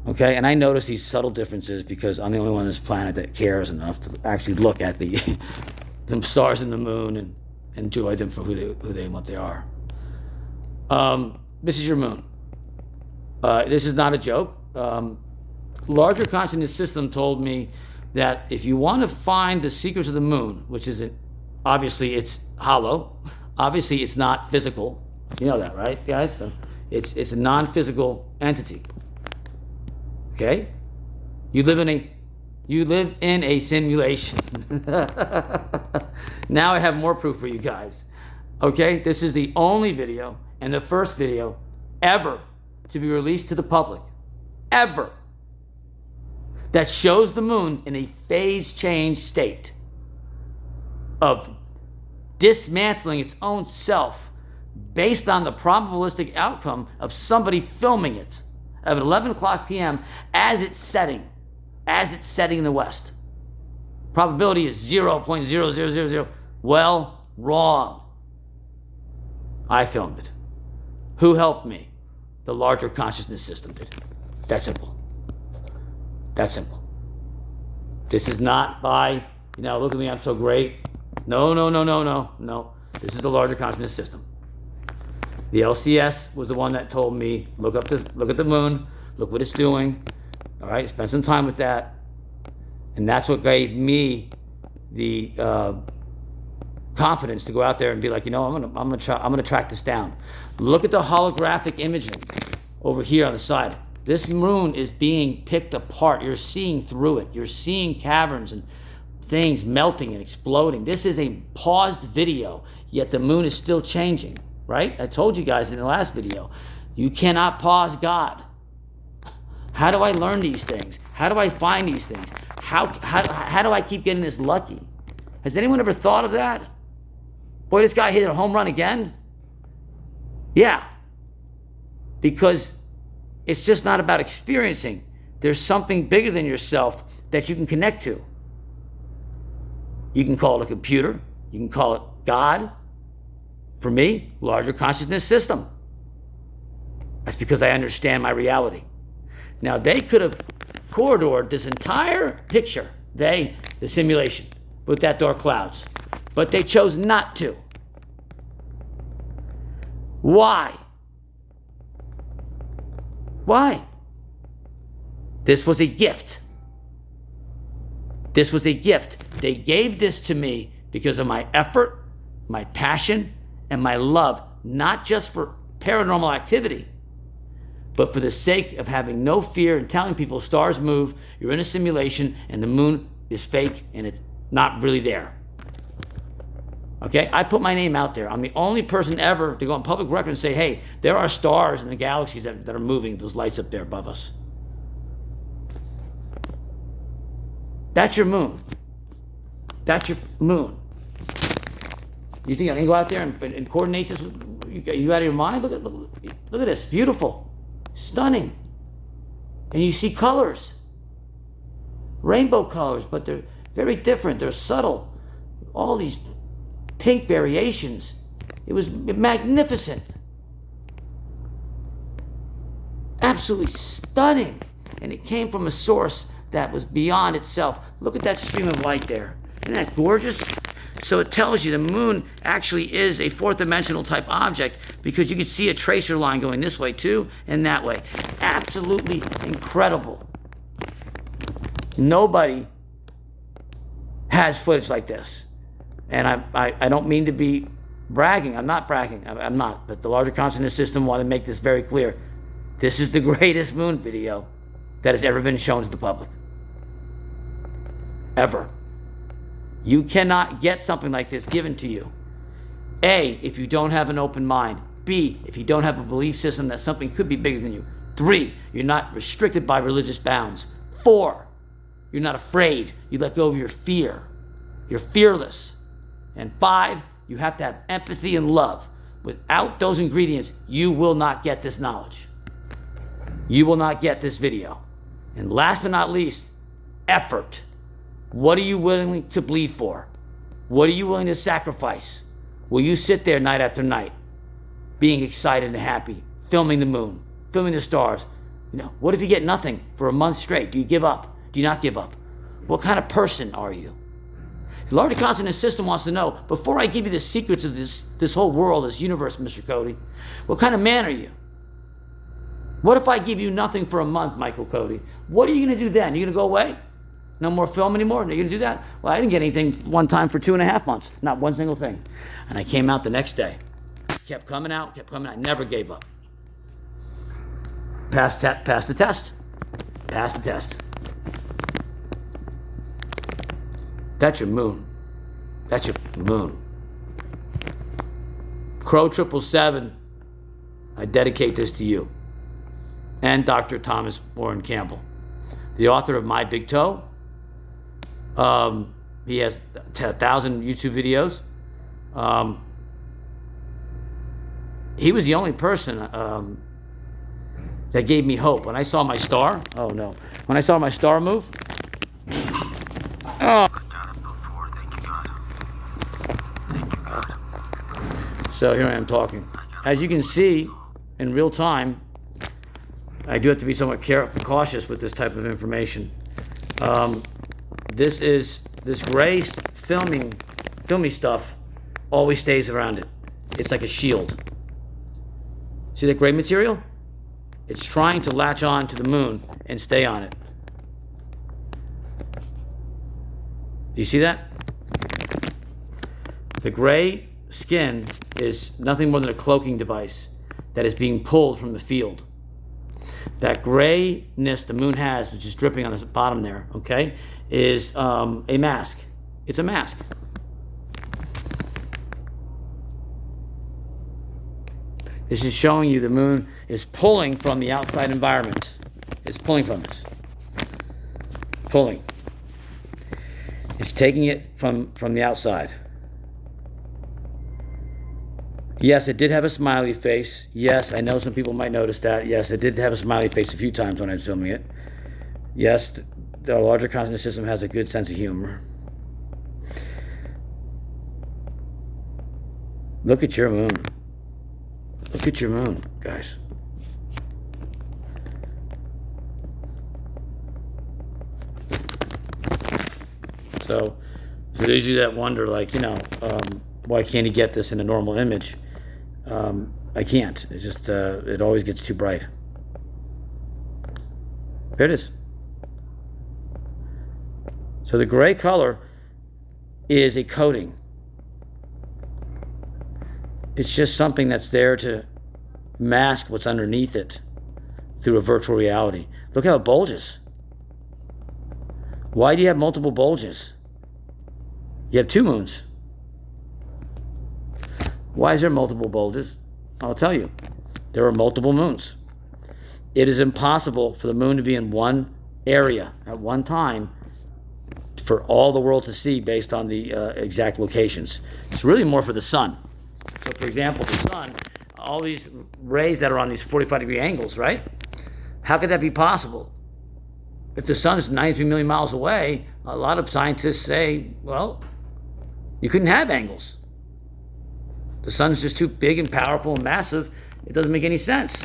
Okay, and I notice these subtle differences because I'm the only one on this planet that cares enough to actually look at the stars and the moon and enjoy them for who they and what they are. This is your moon. This is not a joke. Larger consciousness system told me that if you want to find the secrets of the moon, which is obviously it's hollow, obviously it's not physical. You know that, right, guys? So it's a non-physical entity. Okay? You live in a simulation. Now I have more proof for you guys. Okay? This is the only video and the first video ever to be released to the public, ever, that shows the moon in a phase change state of dismantling its own self based on the probabilistic outcome of somebody filming it at 11 o'clock p.m. as it's setting in the west. Probability is 0.0000. Well, wrong. I filmed it. Who helped me? The larger consciousness system did. It's that simple. That simple. This is not by, look at me, I'm so great. No. This is the larger consciousness system. The LCS was the one that told me, look at the moon, look what it's doing. All right, spend some time with that. And that's what gave me the confidence to go out there and be like, I'm gonna track this down. Look at the holographic imaging over here on the side. This moon is being picked apart. You're seeing through it. You're seeing caverns and things melting and exploding. This is a paused video, yet the moon is still changing, right? I told you guys in the last video, you cannot pause God. How do I learn these things? How do I find these things? How do I keep getting this lucky? Has anyone ever thought of that? Boy, this guy hit a home run again. Yeah, because it's just not about experiencing. There's something bigger than yourself that you can connect to. You can call it a computer. You can call it God. For me, larger consciousness system. That's because I understand my reality. Now, they could have corridored this entire picture, the simulation, with that dark clouds, but they chose not to. Why? Why? This was a gift. This was a gift. They gave this to me because of my effort, my passion, and my love, not just for paranormal activity, but for the sake of having no fear and telling people stars move, you're in a simulation, and the moon is fake, and it's not really there. Okay? I put my name out there. I'm the only person ever to go on public record and say, hey, there are stars in the galaxies that are moving, those lights up there above us. That's your moon. That's your moon. You think I can go out there and coordinate this? You out of your mind? Look at this. Beautiful. Stunning. And you see colors. Rainbow colors, but they're very different. They're subtle. All these pink variations. It was magnificent. Absolutely stunning. And it came from a source that was beyond itself. Look at that stream of light there. Isn't that gorgeous? So it tells you the moon actually is a fourth dimensional type object because you can see a tracer line going this way too and that way. Absolutely incredible. Nobody has footage like this. And I don't mean to be bragging. I'm not bragging. I'm not. But the larger consciousness system want to make this very clear. This is the greatest moon video that has ever been shown to the public. Ever. You cannot get something like this given to you. A, if you don't have an open mind. B, if you don't have a belief system that something could be bigger than you. 3, you're not restricted by religious bounds. 4, you're not afraid. You let go of your fear. You're fearless. And 5, you have to have empathy and love. Without those ingredients, you will not get this knowledge. You will not get this video. And last but not least, effort. What are you willing to bleed for? What are you willing to sacrifice? Will you sit there night after night, being excited and happy, filming the moon, filming the stars, What if you get nothing for a month straight? Do you give up? Do you not give up? What kind of person are you? The larger consciousness system wants to know, before I give you the secrets of this whole world, this universe, Mr. Cody, what kind of man are you? What if I give you nothing for a month, Michael Cody? What are you going to do then? Are you going to go away? No more film anymore? Are you going to do that? Well, I didn't get anything one time for 2.5 months. Not one single thing. And I came out the next day. Kept coming out. Never gave up. Passed the test. Passed the test. That's your moon. That's your moon. Crow 777, I dedicate this to you. And Dr. Thomas Warren Campbell, the author of My Big Toe. He has 1,000 YouTube videos. He was the only person that gave me hope. When I saw my star, when I saw my star move, so here I am talking. As you can see, in real time, I do have to be somewhat cautious with this type of information. This gray filmy stuff always stays around it. It's like a shield. See that gray material? It's trying to latch on to the moon and stay on it. Do you see that? The gray skin is nothing more than a cloaking device that is being pulled from the field. That grayness the moon has, which is dripping on the bottom there, okay, is a mask. It's a mask. This is showing you the moon is pulling from the outside environment. It's pulling from it. Pulling. It's taking it from the outside. Yes, it did have a smiley face. Yes, I know some people might notice that. Yes, it did have a smiley face a few times when I was filming it. Yes, the larger consciousness system has a good sense of humor. Look at your moon. Look at your moon, guys. So, for those of you that wonder, why can't he get this in a normal image? I can't. It's just, it always gets too bright. There it is. So the gray color is a coating. It's just something that's there to mask what's underneath it through a virtual reality. Look how it bulges. Why do you have multiple bulges? You have two moons. Why is there multiple bulges? I'll tell you. There are multiple moons. It is impossible for the moon to be in one area at one time for all the world to see based on the exact locations. It's really more for the sun. So, for example, the sun, all these rays that are on these 45-degree angles, right? How could that be possible? If the sun is 93 million miles away, a lot of scientists say, well, you couldn't have angles. The sun's just too big and powerful and massive. It doesn't make any sense.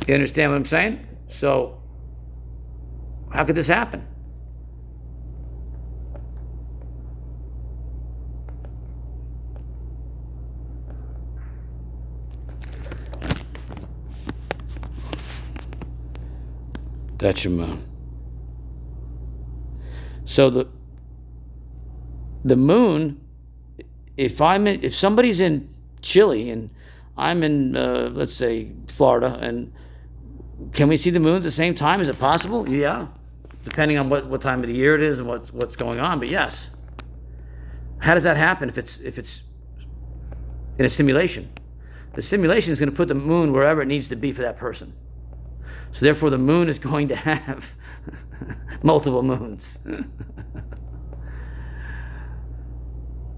You understand what I'm saying? So, how could this happen? That's your moon. So the moon, if somebody's in Chile and I'm in let's say Florida, and can we see the moon at the same time? Is it possible? Yeah, depending on what time of the year it is and what's going on. But yes, how does that happen if it's in a simulation? The simulation is going to put the moon wherever it needs to be for that person. So therefore, the moon is going to have multiple moons.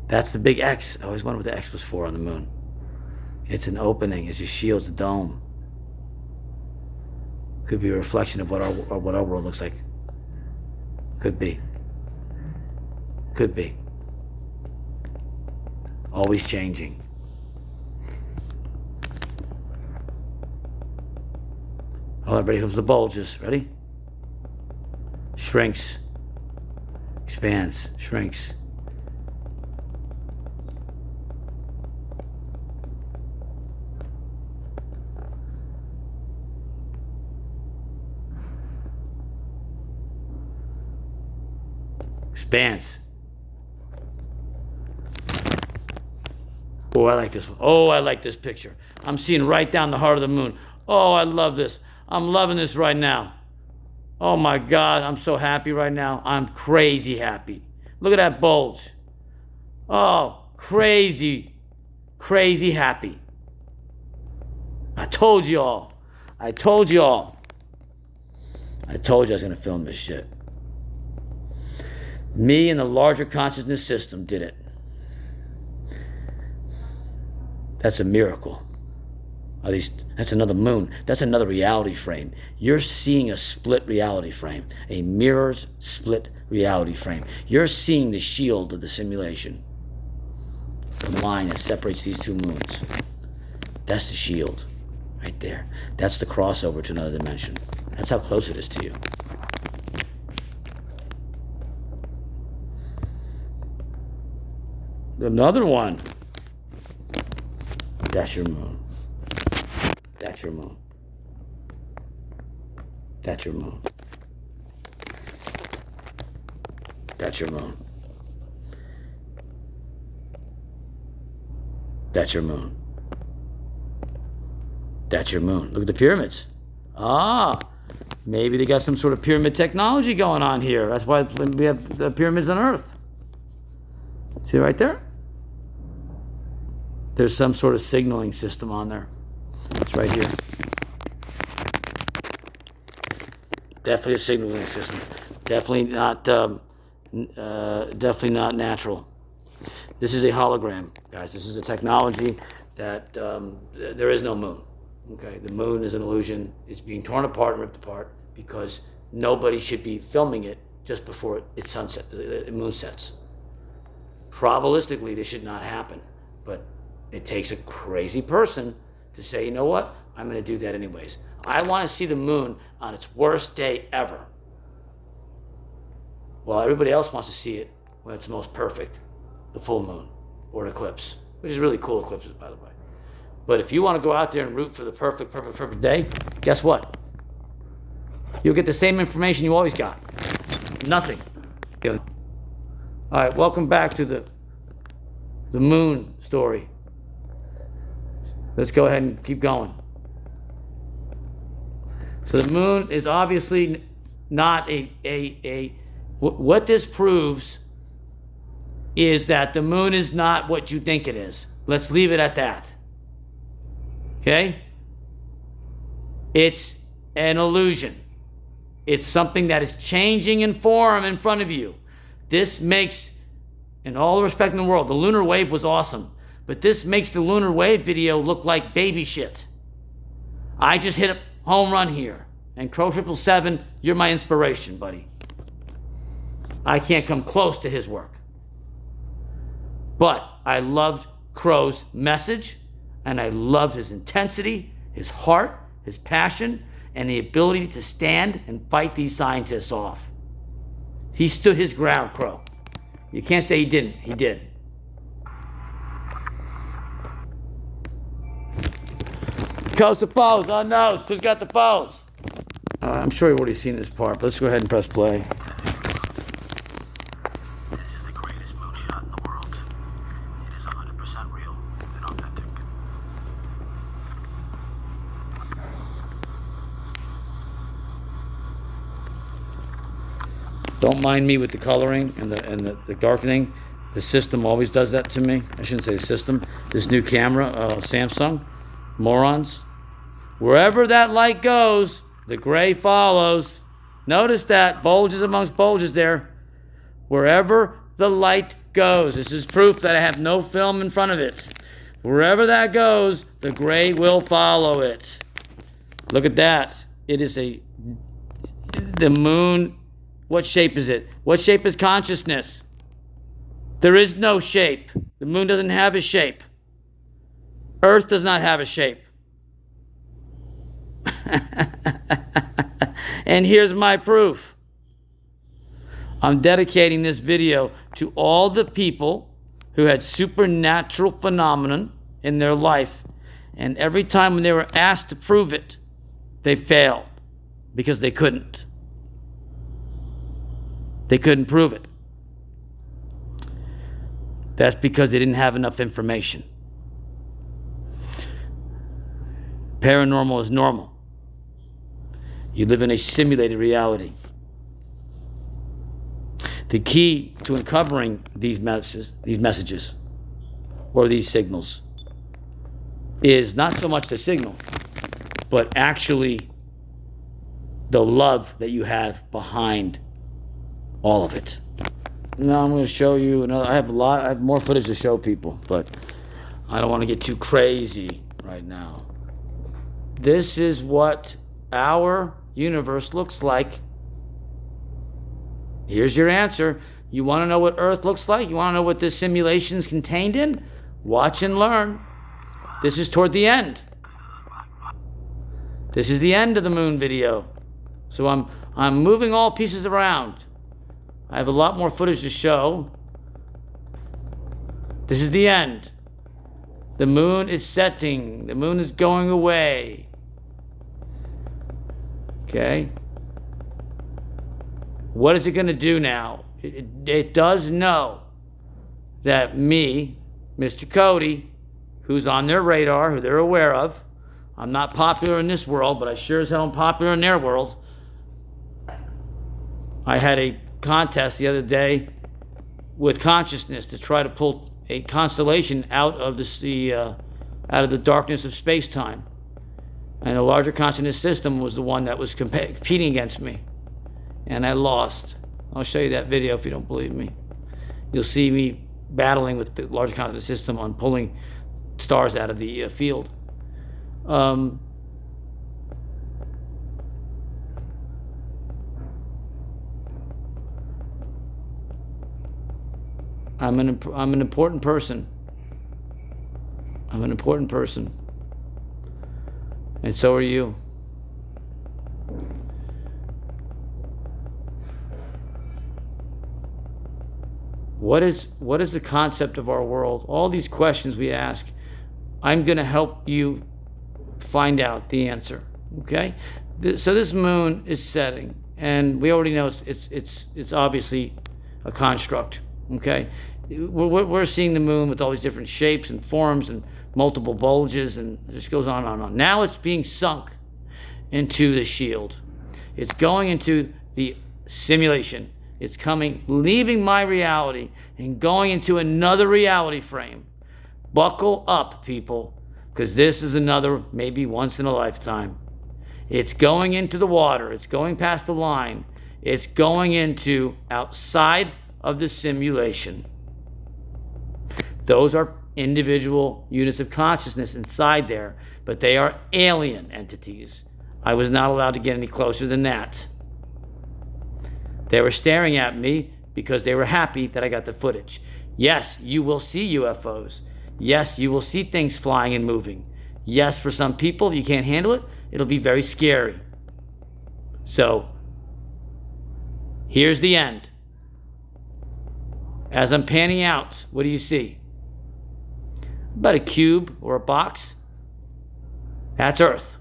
That's the big X. I always wondered what the X was for on the moon. It's an opening. It just shields the dome. Could be a reflection of what our world looks like. Could be. Could be. Always changing. Hold on, ready? Here's the bulges. Ready? Shrinks. Expands. Shrinks. Expands. Oh, I like this one. Oh, I like this picture. I'm seeing right down the heart of the moon. Oh, I love this. I'm loving this right now. Oh my God, I'm so happy right now. I'm crazy happy. Look at that bulge. Oh, crazy, crazy happy. I told you all. I told you all. I told you I was going to film this shit. Me and the larger consciousness system did it. That's a miracle. At least that's another moon. That's another reality frame. You're seeing a split reality frame, a mirrored split reality frame. You're seeing the shield of the simulation. The line that separates these two moons. That's the shield right there. That's the crossover to another dimension. That's how close it is to you. Another one. That's your moon. That's your moon. That's your moon. That's your moon. That's your moon. That's your moon. Look at the pyramids. Ah, maybe they got some sort of pyramid technology going on here. That's why we have the pyramids on Earth. See right there? There's some sort of signaling system on there. It's right here. Definitely a signaling system. Definitely not natural. This is a hologram, guys. This is a technology that there is no moon. Okay, the moon is an illusion. It's being torn apart and ripped apart because nobody should be filming it just before it sunset. The moon sets. Probabilistically, this should not happen, but it takes a crazy person to say, you know what? I'm going to do that anyways. I want to see the moon on its worst day ever. Well, everybody else wants to see it when it's most perfect, the full moon or an eclipse, which is really cool eclipses, by the way. But if you want to go out there and root for the perfect day, guess what? You'll get the same information you always got. Nothing. All right, welcome back to the moon story. Let's go ahead and keep going. So the moon is obviously not what this proves is that the moon is not what you think it is. Let's leave it at that. Okay? It's an illusion. It's something that is changing in form in front of you. This makes, in all the respect in the world, the lunar wave was awesome. But this makes the lunar wave video look like baby shit. I just hit a home run here. And Crow 777, you're my inspiration, buddy. I can't come close to his work. But I loved Crow's message, and I loved his intensity, his heart, his passion, and the ability to stand and fight these scientists off. He stood his ground, Crow. You can't say he didn't. He did. Coast the pose. Oh no, who's got the pose? I'm sure you've already seen this part, but let's go ahead and press play. This is the greatest moonshot in the world. It is 100% real and authentic. Don't mind me with the coloring and the darkening. The system always does that to me. I shouldn't say the system. This new camera, Samsung, morons. Wherever that light goes, the gray follows. Notice that, bulges amongst bulges there. Wherever the light goes, this is proof that I have no film in front of it. Wherever that goes, the gray will follow it. Look at that. It is the moon. What shape is it? What shape is consciousness? There is no shape. The moon doesn't have a shape. Earth does not have a shape. And here's my proof. I'm dedicating this video to all the people who had supernatural phenomenon in their life. And every time when they were asked to prove it, they failed because they couldn't. They couldn't prove it. That's because they didn't have enough information. Paranormal is normal. You live in a simulated reality. The key to uncovering these messages, or these signals, is not so much the signal, but actually the love that you have behind all of it. Now I'm going to show you another. I have more footage to show people, but I don't want to get too crazy right now. This is what our universe looks like. Here's your answer. You want to know what Earth looks like? You want to know what this simulation is contained in? Watch and learn. This is toward the end. This is the end of the moon video. So I'm moving all pieces around. I have a lot more footage to show. This is the end. The moon is setting. The moon is going away. Okay? What is it going to do now? It does know that me, Mr. Cody, who's on their radar, who they're aware of, I'm not popular in this world, but I sure as hell am popular in their world. I had a contest the other day with consciousness to try to pull a constellation out of the darkness of space-time. And the larger consciousness system was the one that was competing against me. And I lost. I'll show you that video if you don't believe me. You'll see me battling with the larger consciousness system on pulling stars out of the field. I'm an important person. I'm an important person. And so are you. What is the concept of our world? All these questions we ask, I'm going to help you find out the answer. Okay? So this moon is setting, and we already know it's obviously a construct. Okay? We're seeing the moon with all these different shapes and forms and multiple bulges, and it just goes on and on and on. Now it's being sunk into the shield. It's going into the simulation. It's coming, leaving my reality and going into another reality frame. Buckle up, people, because this is another maybe once in a lifetime. It's going into the water. It's going past the line. It's going into outside of the simulation. Those are individual units of consciousness inside there, but they are alien entities. I was not allowed to get any closer than that. They were staring at me because they were happy that I got the footage. Yes, you will see UFOs. Yes, you will see things flying and moving. Yes, for some people, if you can't handle it, it'll be very scary. So, here's the end. As I'm panning out, what do you see? About a cube or a box. That's Earth.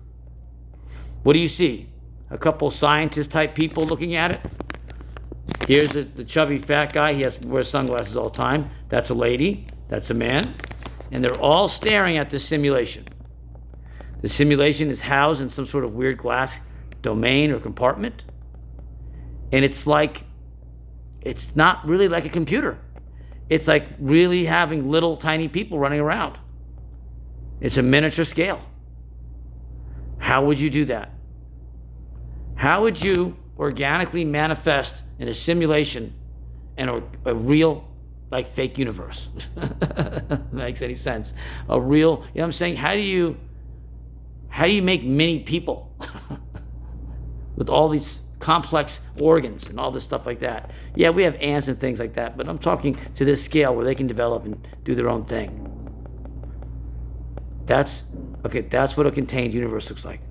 What do you see? A couple scientist type people looking at it. Here's the chubby fat guy. He wears sunglasses all the time. That's a lady. That's a man. And they're all staring at this simulation. The simulation is housed in some sort of weird glass domain or compartment. And it's not really like a computer. It's like really having little tiny people running around. It's a miniature scale. How would you do that? How would you organically manifest in a simulation and a real, like, fake universe? Makes any sense? A real, you know what I'm saying? How do you make mini people with all these complex organs and all this stuff like that? Yeah, we have ants and things like that, but I'm talking to this scale where they can develop and do their own thing. That's what a contained universe looks like.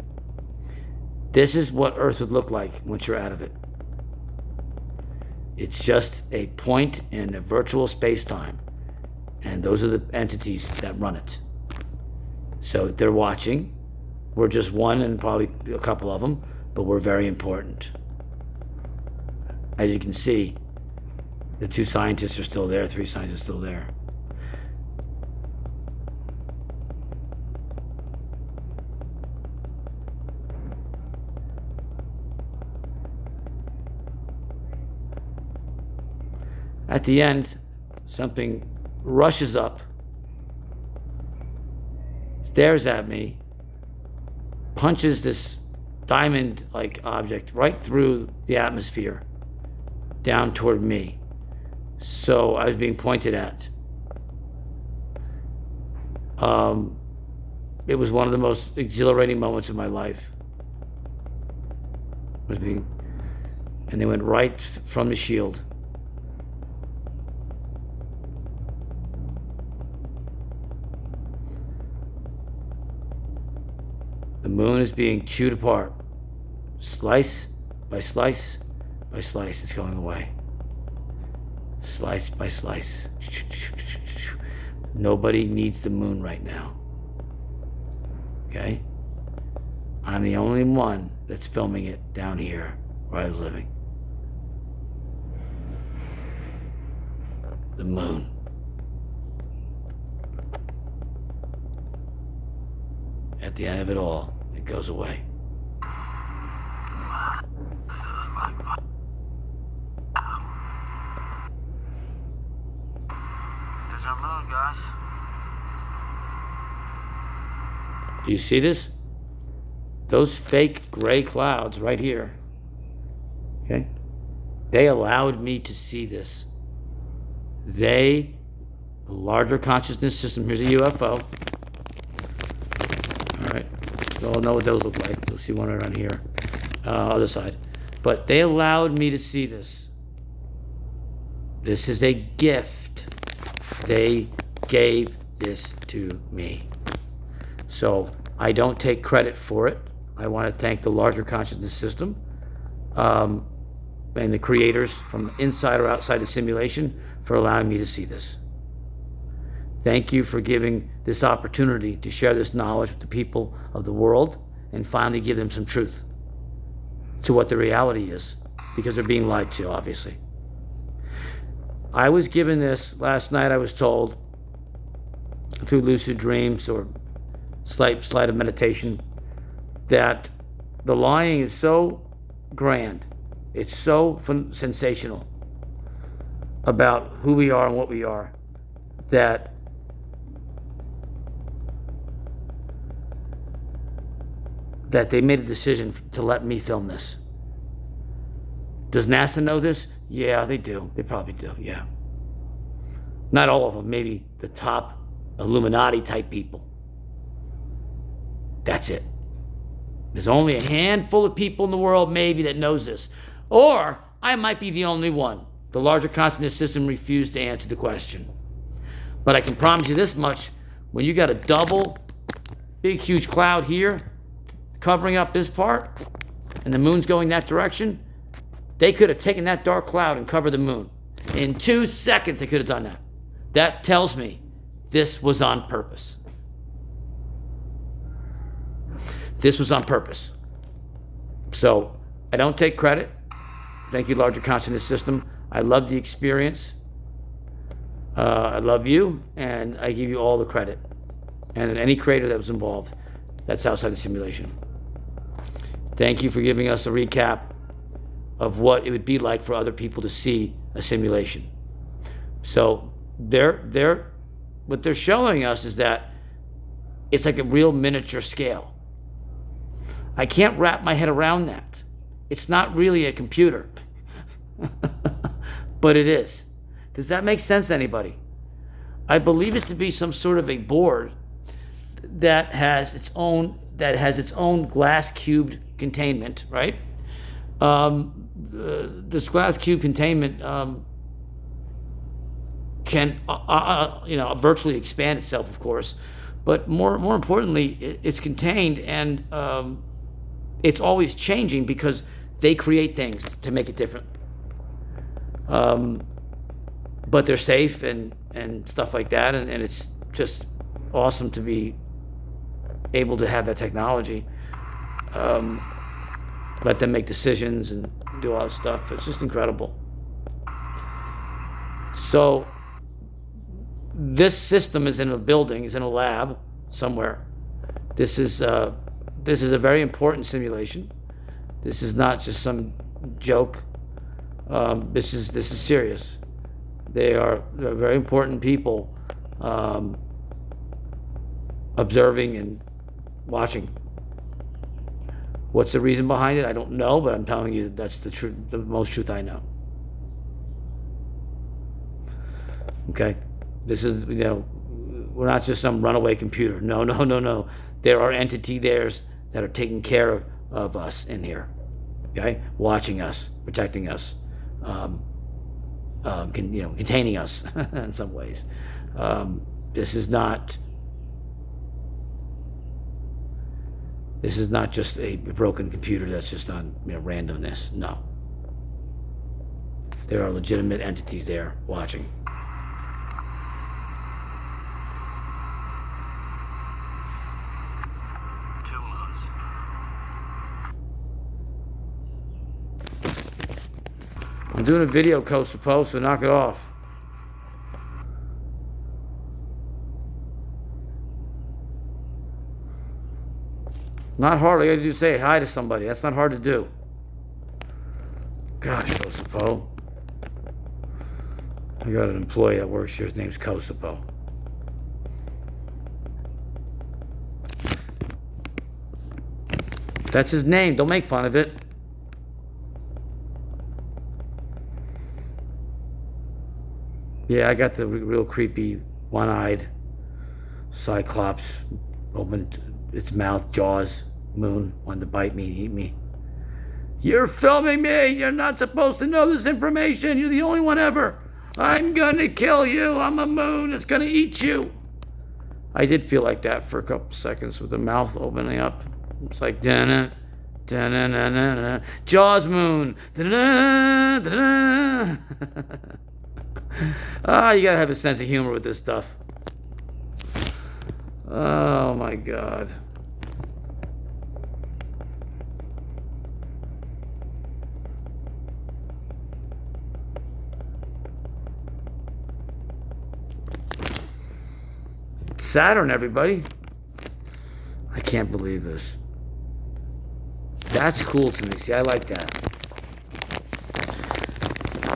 This is what Earth would look like once you're out of it. It's just a point in a virtual space-time, and those are the entities that run it. So they're watching. We're just one and probably a couple of them, but we're very important. As you can see, the 2 scientists are still there, 3 scientists are still there. At the end, something rushes up, stares at me, punches this diamond-like object right through the atmosphere, down toward me. So I was being pointed at. It was one of the most exhilarating moments of my life. And they went right from the shield. The moon is being chewed apart. Slice by slice by slice, it's going away. Slice by slice. Nobody needs the moon right now. Okay? I'm the only one that's filming it down here where I was living. The moon. At the end of it all, it goes away. There's our moon, guys. Do you see this? Those fake gray clouds right here. Okay? They allowed me to see this. The larger consciousness system, here's a UFO. All right, you all know what those look like. You'll see one right around here, other side. But they allowed me to see this. This is a gift. They gave this to me. So I don't take credit for it. I want to thank the larger consciousness system and the creators from inside or outside the simulation for allowing me to see this. Thank you for giving this opportunity to share this knowledge with the people of the world and finally give them some truth to what the reality is, because they're being lied to, obviously. I was given this last night, I was told, through lucid dreams or slight of meditation, that the lying is so grand, it's so sensational about who we are and what we are, that they made a decision to let me film this. Does NASA know this? Yeah, they do. They probably do, yeah. Not all of them, maybe the top Illuminati type people. That's it. There's only a handful of people in the world maybe that knows this. Or I might be the only one. The larger consciousness system refused to answer the question. But I can promise you this much, when you got a double, big, huge cloud here, covering up this part, and the moon's going that direction, they could have taken that dark cloud and covered the moon. In 2 seconds, they could have done that. That tells me this was on purpose. This was on purpose. So I don't take credit. Thank you, larger consciousness system. I love the experience. I love you, and I give you all the credit. And any creator that was involved, that's outside the simulation. Thank you for giving us a recap of what it would be like for other people to see a simulation. So what they're showing us is that it's like a real miniature scale. I can't wrap my head around that. It's not really a computer, but it is. Does that make sense to anybody? I believe it to be some sort of a board that has its own glass cubed containment, right? This glass cube containment can virtually expand itself, of course, but more importantly, it's contained, and it's always changing because they create things to make it different. But they're safe and stuff like that, and it's just awesome to be able to have that technology. Let them make decisions and do all that stuff. It's just incredible. So this system is in a building, is in a lab somewhere. This is a very important simulation. This is not just some joke. This is serious. They're very important people observing and watching. What's the reason behind it? I don't know, but I'm telling you that's the truth, the most truth I know. Okay? This is, we're not just some runaway computer. No. There are entities there that are taking care of us in here. Okay? Watching us, protecting us, containing us in some ways. This is not just a broken computer that's just on randomness. No. There are legitimate entities there watching. I'm doing a video, Coast Post, so knock it off. Not hard. All you gotta do is say hi to somebody. That's not hard to do. Gosh, Kosopo. I got an employee that works here. His name's Kosopo. That's his name. Don't make fun of it. Yeah, I got the real creepy, one-eyed Cyclops opened its mouth, jaws, moon, wanted to bite me and eat me. You're filming me! You're not supposed to know this information! You're the only one ever! I'm gonna kill you! I'm a moon! It's gonna eat you! I did feel like that for a couple seconds with the mouth opening up. It's like, da-na, da-na-na-na-na. Jaws moon! Da-na, da-na. You gotta have a sense of humor with this stuff. Oh my God. Saturn, everybody. I can't believe this. That's cool to me. See, I like that.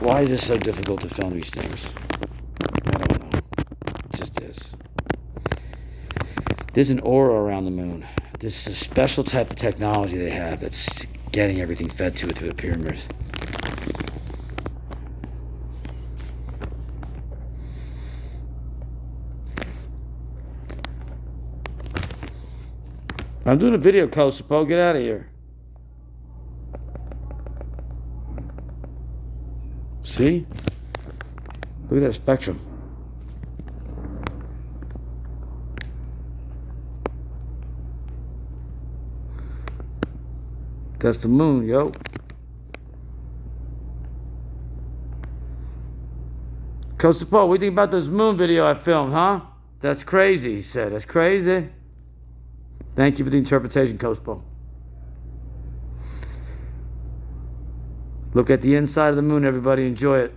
Why is it so difficult to film these things? I don't know. It just is. There's an aura around the moon. This is a special type of technology they have that's getting everything fed to it through the pyramids. I'm doing a video, Kosopo. Get out of here. See? Look at that spectrum. That's the moon, yo. Kosopo, what do you think about this moon video I filmed, huh? That's crazy, he said. That's crazy. Thank you for the interpretation, Kosopo. Look at the inside of the moon, everybody. Enjoy it.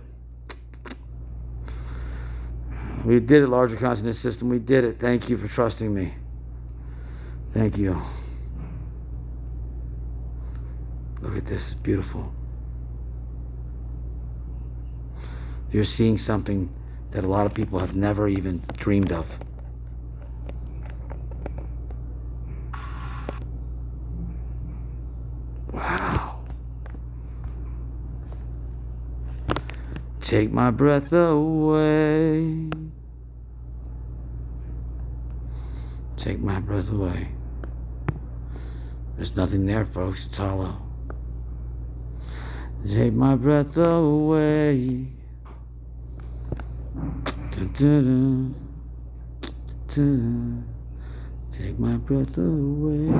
We did it, Larger Consciousness System. We did it. Thank you for trusting me. Thank you. Look at this. It's beautiful. You're seeing something that a lot of people have never even dreamed of. Wow. Take my breath away. Take my breath away. There's nothing there, folks. It's hollow. Take my breath away. Dun-dun-dun. Dun-dun. Take my breath away.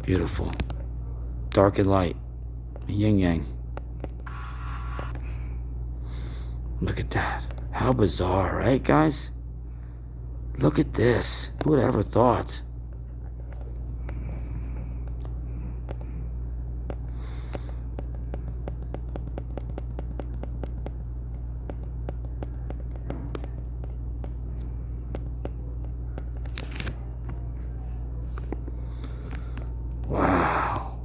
Beautiful. Dark and light. Yin yang. Look at that. How bizarre, right, guys? Look at this. Who would have ever thought? Wow.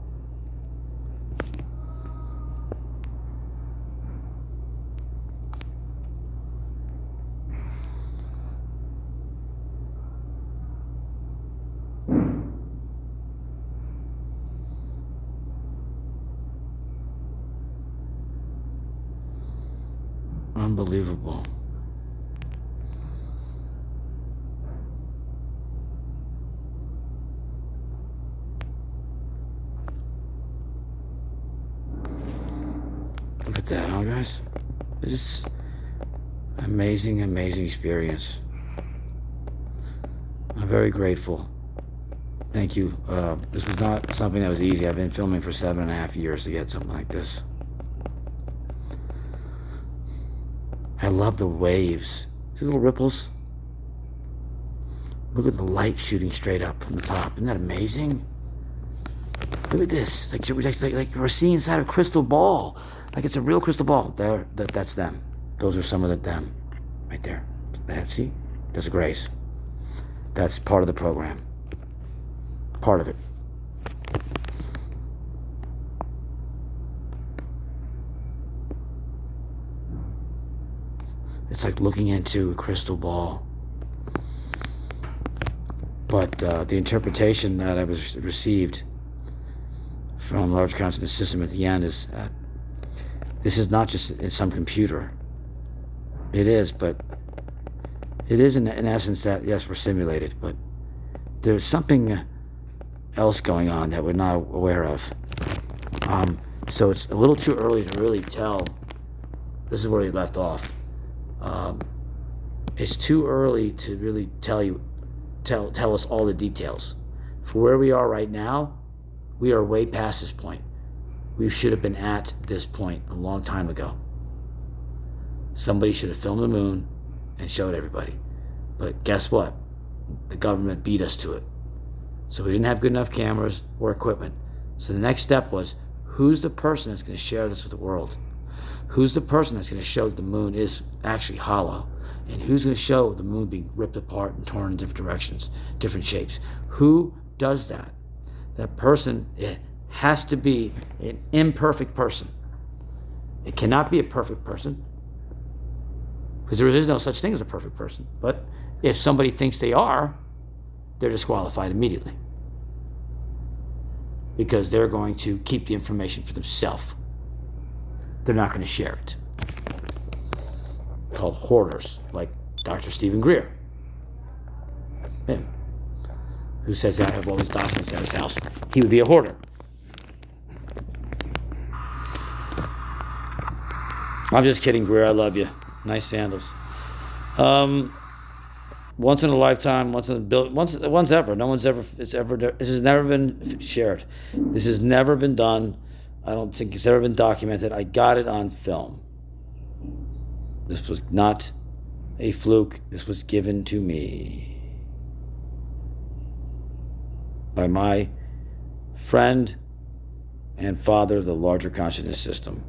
Unbelievable. Look at that, huh, guys? This is amazing, amazing experience. I'm very grateful. Thank you. This was not something that was easy. I've been filming for 7.5 years to get something like this. I love the waves. See the little ripples? Look at the light shooting straight up from the top. Isn't that amazing? Look at this. Like we're seeing inside a crystal ball. Like it's a real crystal ball. There, that's them. Those are some of them. Right there. See? That's a grace. That's part of the program. Part of it. It's like looking into a crystal ball. But the interpretation that I was received from Large Consciousness System at the end is this is not just in some computer. It is, but it is in essence that, yes, we're simulated, but there's something else going on that we're not aware of. So it's a little too early to really tell. This is where we left off. It's too early to really tell us all the details. For where we are right now, we are way past this point. We should have been at this point a long time ago. Somebody should have filmed the moon and showed everybody. But guess what? The government beat us to it. So we didn't have good enough cameras or equipment. So the next step was, who's the person that's going to share this with the world? Who's the person that's going to show that the moon is actually hollow? And who's going to show the moon being ripped apart and torn in different directions, different shapes? Who does that? That person, it has to be an imperfect person. It cannot be a perfect person, because there is no such thing as a perfect person. But if somebody thinks they are, they're disqualified immediately, because they're going to keep the information for themselves. They're not going to share it. Called hoarders, like Dr. Stephen Greer, him, who says I have all his documents at his house. He would be a hoarder. I'm just kidding, Greer. I love you. Nice sandals. Once in a lifetime, once ever. No one's ever. This has never been shared. This has never been done. I don't think it's ever been documented. I got it on film. This was not a fluke. This was given to me by my friend and father of the Larger Consciousness System.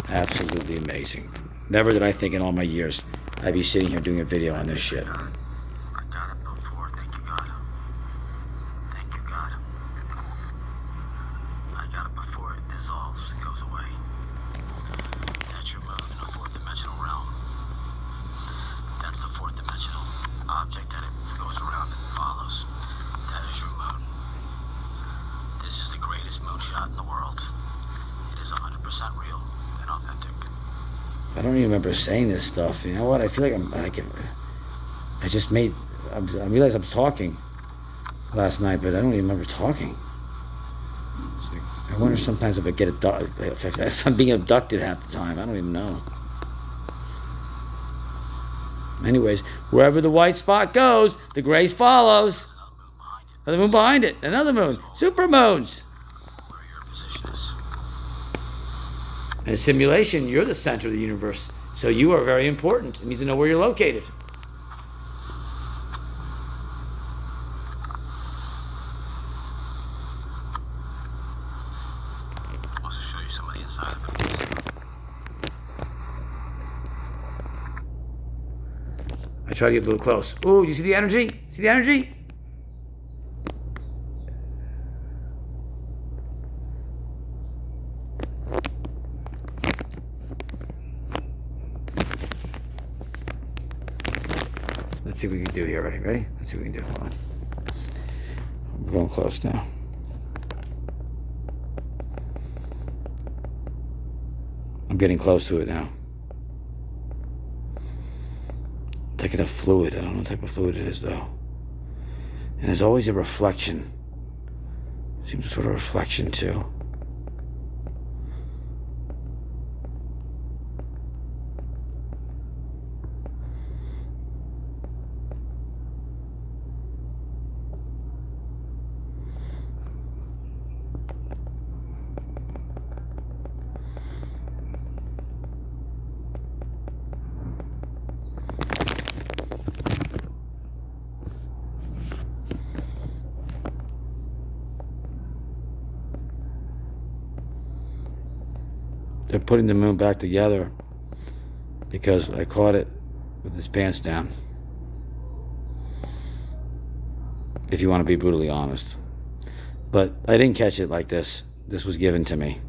Absolutely amazing. Never did I think in all my years I'd be sitting here doing a video on this shit. I got it before. Thank you, God. Thank you, God. I got it before it dissolves and goes away. That's your moon in a fourth-dimensional realm. That's the fourth-dimensional object that it goes around and follows. That is your moon. This is the greatest moonshot in the world. It is 100% real and authentic. I don't even remember saying this stuff. You know what? I feel like I realized I was talking last night, but I don't even remember talking. I wonder sometimes if I get if I'm being abducted half the time. I don't even know. Anyways, wherever the white spot goes, the grace follows. Another moon behind it. Another moon. Super moons. Where your position is. In a simulation, you're the center of the universe. So you are very important. It means to know where you're located. Wants to show you some of the inside of it. I try to get a little close. Ooh, you see the energy? See the energy? Let's see what we can do here. Ready? Let's see what we can do. Hold on. We're going close now. I'm getting close to it now. Taking a fluid. I don't know what type of fluid it is, though. And there's always a reflection. Seems sort of reflection, too. They're putting the moon back together because I caught it with his pants down. If you want to be brutally honest. But I didn't catch it like this. This was given to me.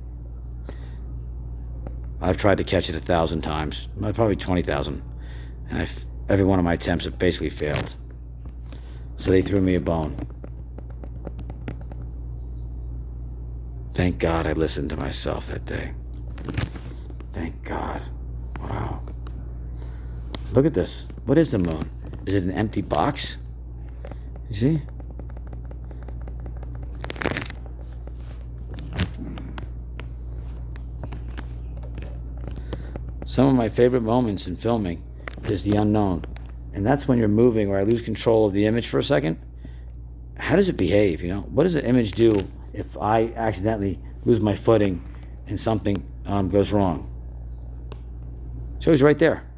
I've tried to catch it 1,000 times. Probably 20,000. And every one of my attempts have basically failed. So they threw me a bone. Thank God I listened to myself that day. Thank God. Wow. Look at this. What is the moon? Is it an empty box? You see? Some of my favorite moments in filming is the unknown. And that's when you're moving or I lose control of the image for a second. How does it behave, you know? What does the image do if I accidentally lose my footing and something goes wrong? Shows right there.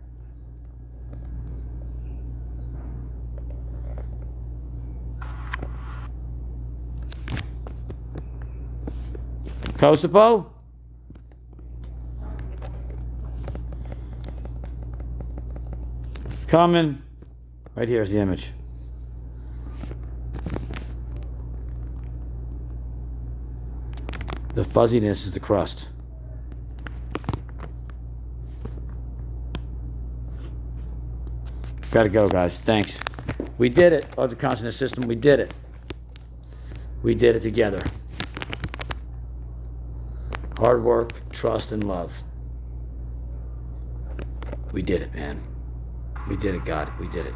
Kosovo? Coming. Right here's the image. The fuzziness is the crust. Gotta go, guys. Thanks. We did it. Other consciousness system, we did it. We did it together. Hard work, trust, and love. We did it, man. We did it, God. We did it.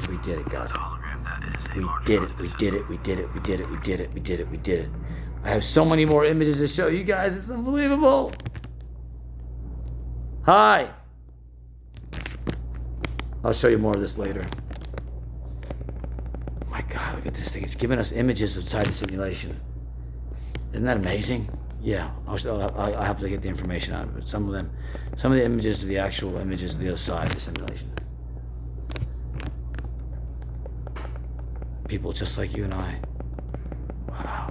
We did it, God. We did it. We did it. We did it. We did it. We did it. We did it. We did it. I have so many more images to show you guys. It's unbelievable. Hi. I'll show you more of this later. Oh my God, look at this thing. It's giving us images outside the simulation. Isn't that amazing? Yeah, I'll have to get the information out of it. Some of the images are the actual images of the other side of the simulation. People just like you and I. Wow.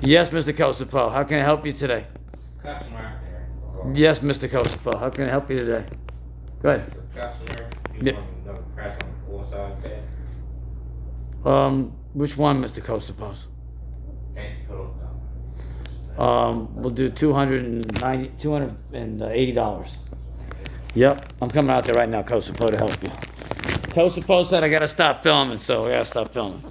Yes, Mr. Kosovo. How can I help you today? Customer out there. Yes, Mr. Kosovo. How can I help you today? Go ahead. Customer, you Yeah. want another crash on the 4-side bed? Which one, Mr. Kosovo? And put on top. We'll do $280. Yep, I'm coming out there right now, Kosovo, to help you. Kosovo said I gotta stop filming, so I gotta stop filming.